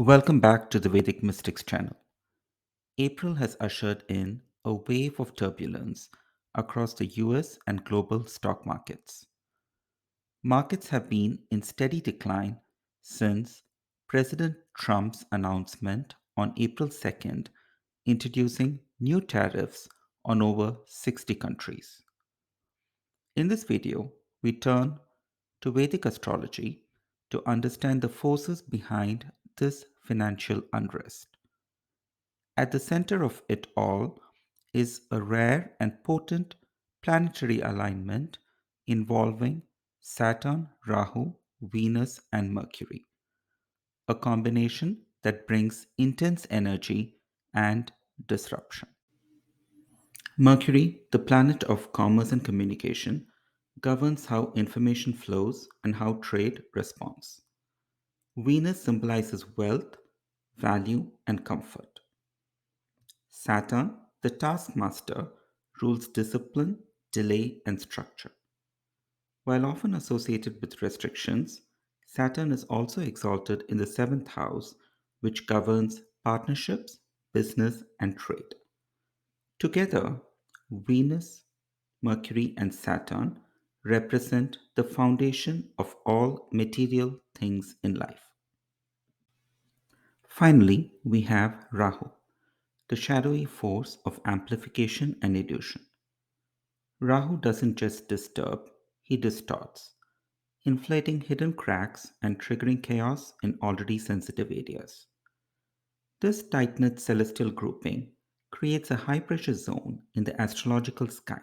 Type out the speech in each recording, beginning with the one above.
Welcome back to the Vedic Mystics channel. April has ushered in a wave of turbulence across the US and global stock markets. Markets have been in steady decline since President Trump's announcement on April 2nd introducing new tariffs on over 60 countries. In this video, we turn to Vedic astrology to understand the forces behind this financial unrest. At the center of it all is a rare and potent planetary alignment involving Saturn, Rahu, Venus, and Mercury, a combination that brings intense energy and disruption. Mercury, the planet of commerce and communication, governs how information flows and how trade responds. Venus symbolizes wealth, value, and comfort. Saturn, the taskmaster, rules discipline, delay, and structure. While often associated with restrictions, Saturn is also exalted in the seventh house, which governs partnerships, business, and trade. Together, Venus, Mercury, and Saturn represent the foundation of all material things in life. Finally, we have Rahu, the shadowy force of amplification and illusion. Rahu doesn't just disturb, he distorts, inflating hidden cracks and triggering chaos in already sensitive areas. This tight knit celestial grouping creates a high pressure zone in the astrological sky,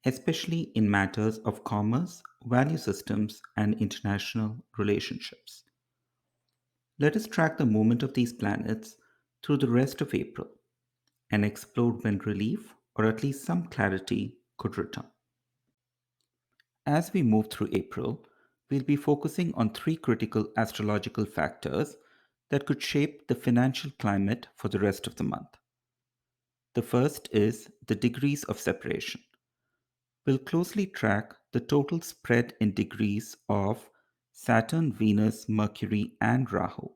especially in matters of commerce, value systems, and international relationships. Let us track the movement of these planets through the rest of April and explore when relief, or at least some clarity, could return. As we move through April, we'll be focusing on three critical astrological factors that could shape the financial climate for the rest of the month. The first is the degrees of separation. We'll closely track the total spread in degrees of Saturn, Venus, Mercury, and Rahu.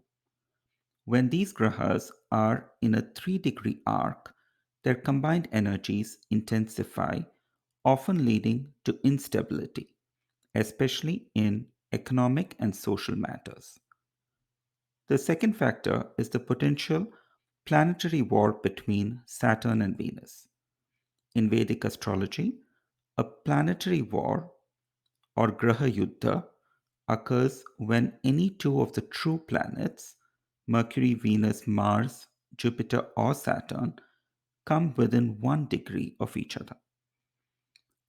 When these grahas are in a 3-degree arc, their combined energies intensify, often leading to instability, especially in economic and social matters. The second factor is the potential planetary war between Saturn and Venus. In Vedic astrology, a planetary war or Graha Yuddha occurs when any two of the true planets, Mercury, Venus, Mars, Jupiter, or Saturn, come within 1 degree of each other.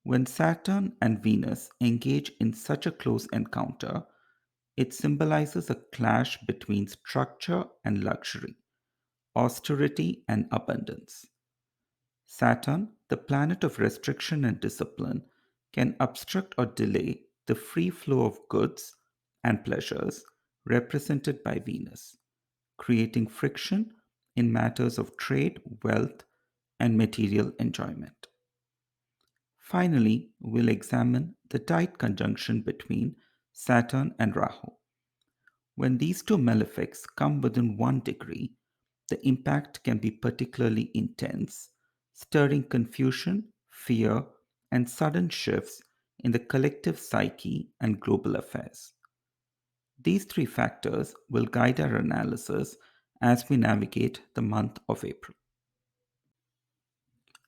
When Saturn and Venus engage in such a close encounter, it symbolizes a clash between structure and luxury, austerity and abundance. Saturn, the planet of restriction and discipline, can obstruct or delay the free flow of goods and pleasures represented by Venus, creating friction in matters of trade, wealth, and material enjoyment. Finally, we'll examine the tight conjunction between Saturn and Rahu. When these two malefics come within 1 degree, the impact can be particularly intense, stirring confusion, fear, and sudden shifts in the collective psyche and global affairs. These three factors will guide our analysis as we navigate the month of April.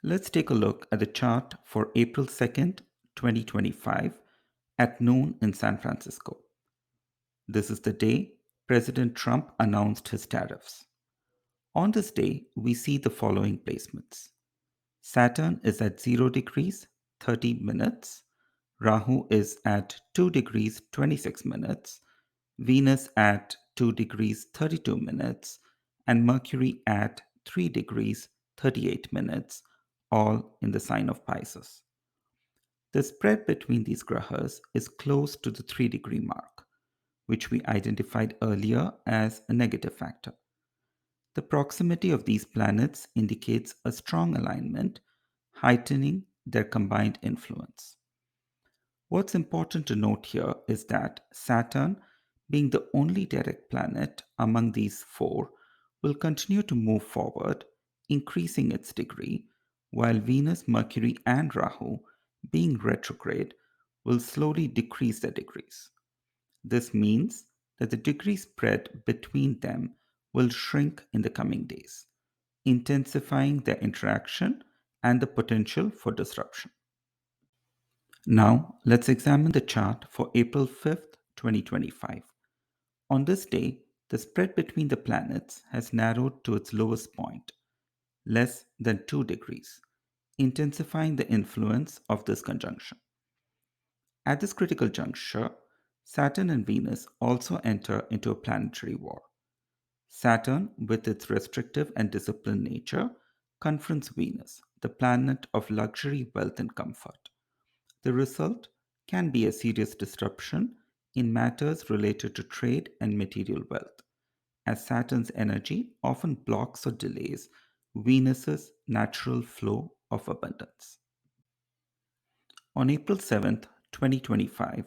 Let's take a look at the chart for April 2nd, 2025 at noon in San Francisco. This is the day President Trump announced his tariffs. On this day, we see the following placements. Saturn is at 0 degrees 30 minutes, Rahu is at 2 degrees 26 minutes, Venus at 2 degrees 32 minutes, and Mercury at 3 degrees 38 minutes, all in the sign of Pisces. The spread between these grahas is close to the 3-degree mark, which we identified earlier as a negative factor. The proximity of these planets indicates a strong alignment, heightening their combined influence. What's important to note here is that Saturn being the only direct planet among these four, will continue to move forward, increasing its degree, while Venus, Mercury, and Rahu, being retrograde, will slowly decrease their degrees. This means that the degree spread between them will shrink in the coming days, intensifying their interaction and the potential for disruption. Now, let's examine the chart for April 5th, 2025. On this day, the spread between the planets has narrowed to its lowest point, less than 2 degrees, intensifying the influence of this conjunction. At this critical juncture, Saturn and Venus also enter into a planetary war. Saturn, with its restrictive and disciplined nature, confronts Venus, the planet of luxury, wealth, and comfort. The result can be a serious disruption in matters related to trade and material wealth, as Saturn's energy often blocks or delays Venus's natural flow of abundance. On April 7th, 2025,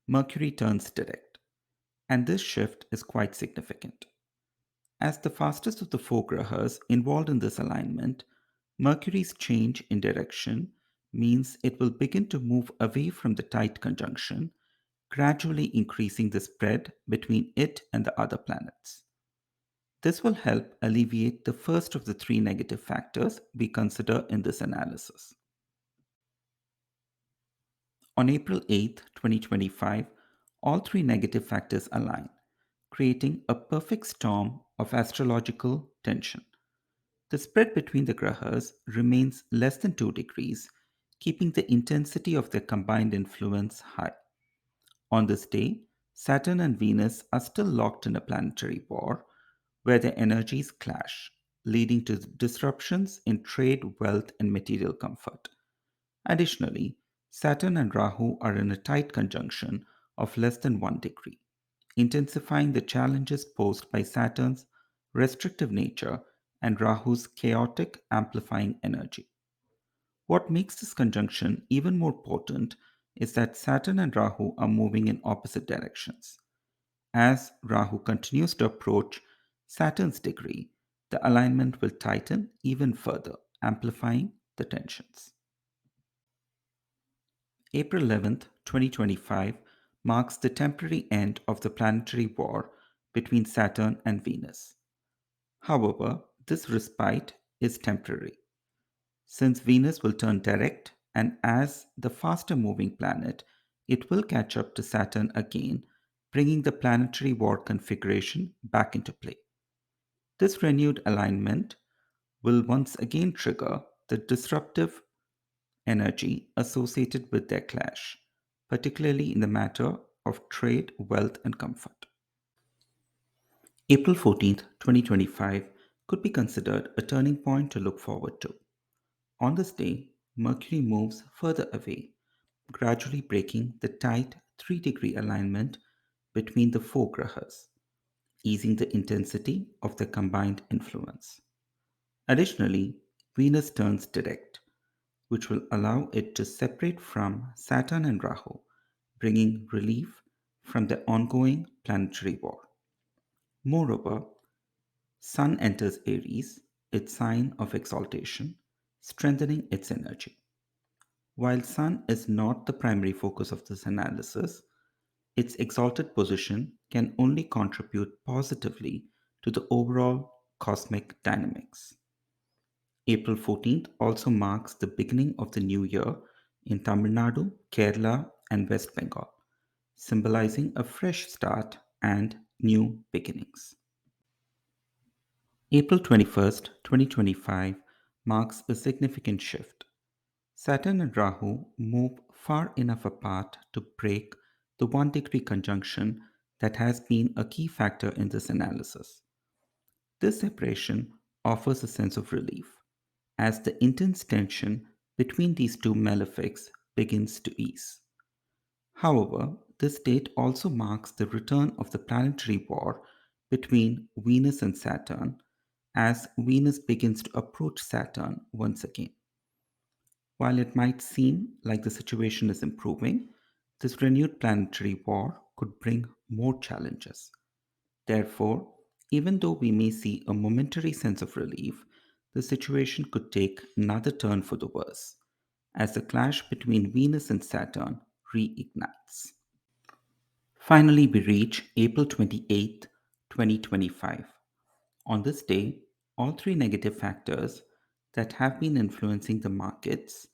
Mercury turns direct, and this shift is quite significant. As the fastest of the four grahas involved in this alignment, Mercury's change in direction means it will begin to move away from the tight conjunction, gradually increasing the spread between it and the other planets. This will help alleviate the first of the three negative factors we consider in this analysis. On April 8th, 2025, all three negative factors align, creating a perfect storm of astrological tension. The spread between the grahas remains less than 2 degrees, keeping the intensity of their combined influence high. On this day, Saturn and Venus are still locked in a planetary war where their energies clash, leading to disruptions in trade, wealth, and material comfort. Additionally, Saturn and Rahu are in a tight conjunction of less than 1 degree, intensifying the challenges posed by Saturn's restrictive nature and Rahu's chaotic, amplifying energy. What makes this conjunction even more potent is that Saturn and Rahu are moving in opposite directions. As Rahu continues to approach Saturn's degree, the alignment will tighten even further, amplifying the tensions. April 11th, 2025 marks the temporary end of the planetary war between Saturn and Venus. However, this respite is temporary, since Venus will turn direct, and as the faster moving planet, it will catch up to Saturn again, bringing the planetary war configuration back into play. This renewed alignment will once again trigger the disruptive energy associated with their clash, particularly in the matter of trade, wealth, and comfort. April 14th, 2025 could be considered a turning point to look forward to. On this day, Mercury moves further away, gradually breaking the tight 3-degree alignment between the four grahas, easing the intensity of their combined influence. Additionally, Venus turns direct, which will allow it to separate from Saturn and Rahu, bringing relief from the ongoing planetary war. Moreover, Sun enters Aries, its sign of exaltation, strengthening its energy. While Sun is not the primary focus of this analysis, its exalted position can only contribute positively to the overall cosmic dynamics. April 14th also marks the beginning of the new year in Tamil Nadu, Kerala, and West Bengal, symbolizing a fresh start and new beginnings. April 21st, 2025 marks a significant shift. Saturn and Rahu move far enough apart to break the 1-degree conjunction that has been a key factor in this analysis. This separation offers a sense of relief, as the intense tension between these two malefics begins to ease. However, this date also marks the return of the planetary war between Venus and Saturn as Venus begins to approach Saturn once again. While it might seem like the situation is improving, this renewed planetary war could bring more challenges. Therefore, even though we may see a momentary sense of relief, the situation could take another turn for the worse as the clash between Venus and Saturn reignites. Finally, we reach April 28th, 2025. On this day, all three negative factors that have been influencing the markets,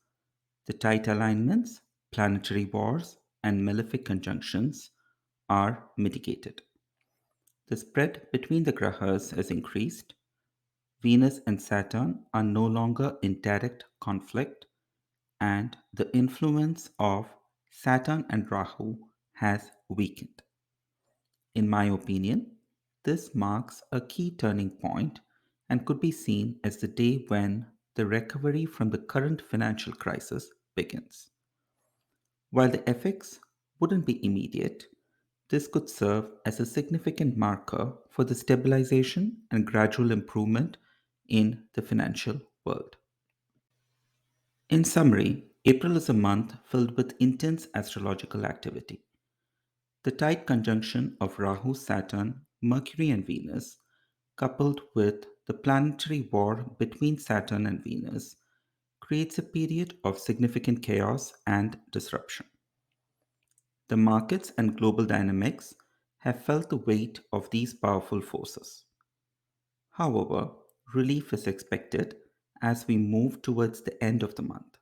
the tight alignments, planetary wars, and malefic conjunctions, are mitigated. The spread between the grahas has increased. Venus and Saturn are no longer in direct conflict, and the influence of Saturn and Rahu has weakened. In my opinion, this marks a key turning point and could be seen as the day when the recovery from the current financial crisis begins. While the effects wouldn't be immediate, this could serve as a significant marker for the stabilization and gradual improvement in the financial world. In summary, April is a month filled with intense astrological activity. The tight conjunction of Rahu, Saturn, Mercury, and Venus, coupled with the planetary war between Saturn and Venus, creates a period of significant chaos and disruption. The markets and global dynamics have felt the weight of these powerful forces. However, relief is expected as we move towards the end of the month,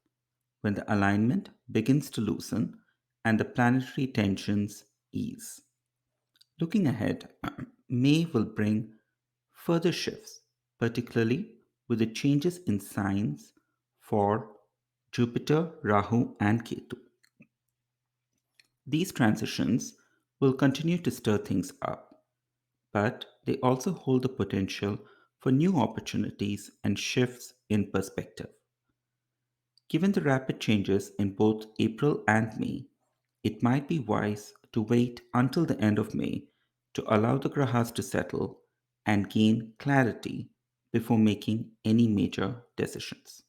when the alignment begins to loosen and the planetary tensions ease. Looking ahead, May will bring further shifts, particularly with the changes in signs for Jupiter, Rahu, and Ketu. These transitions will continue to stir things up, but they also hold the potential for new opportunities and shifts in perspective. Given the rapid changes in both April and May, it might be wise to wait until the end of May to allow the grahas to settle and gain clarity before making any major decisions.